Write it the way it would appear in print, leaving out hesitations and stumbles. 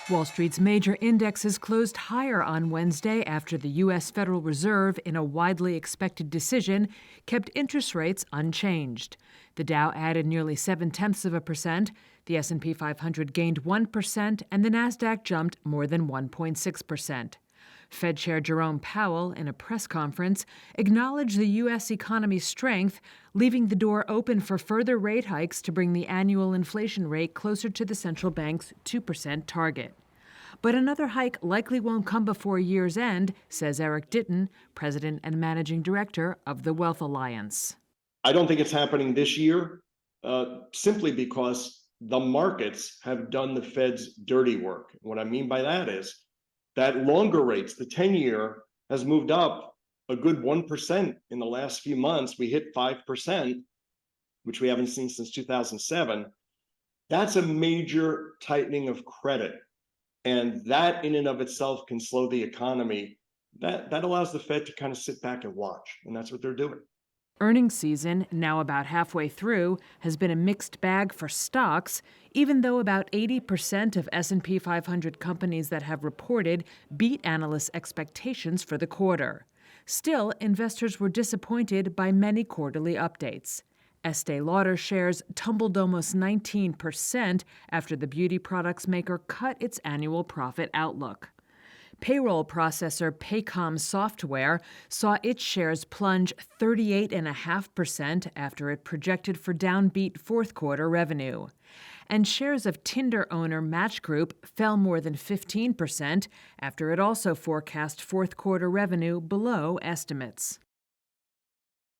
Wall Street's major indexes closed higher on Wednesday after the U.S. Federal Reserve, in a widely expected decision, kept interest rates unchanged. The Dow added nearly 0.7%, the S&P 500 gained 1%, and the Nasdaq jumped more than 1.6%. Fed Chair Jerome Powell, in a press conference, acknowledged the U.S. economy's strength, leaving the door open for further rate hikes to bring the annual inflation rate closer to the central bank's 2% target. But another hike likely won't come before year's end, says Eric Ditton, president and managing director of the Wealth Alliance. I don't think it's happening this year, simply because the markets have done the Fed's dirty work. What I mean by that is that longer rates, the 10-year, has moved up a good 1% in the last few months. We hit 5%, which we haven't seen since 2007. That's a major tightening of credit. And that in and of itself can slow the economy. That allows the Fed to kind of sit back and watch. And that's what they're doing. Earnings season, now about halfway through, has been a mixed bag for stocks, even though about 80% of S&P 500 companies that have reported beat analysts' expectations for the quarter. Still, investors were disappointed by many quarterly updates. Estee Lauder shares tumbled almost 19% after the beauty products maker cut its annual profit outlook. Payroll processor Paycom Software saw its shares plunge 38.5% after it projected for downbeat fourth quarter revenue. And shares of Tinder owner Match Group fell more than 15% after it also forecast fourth quarter revenue below estimates.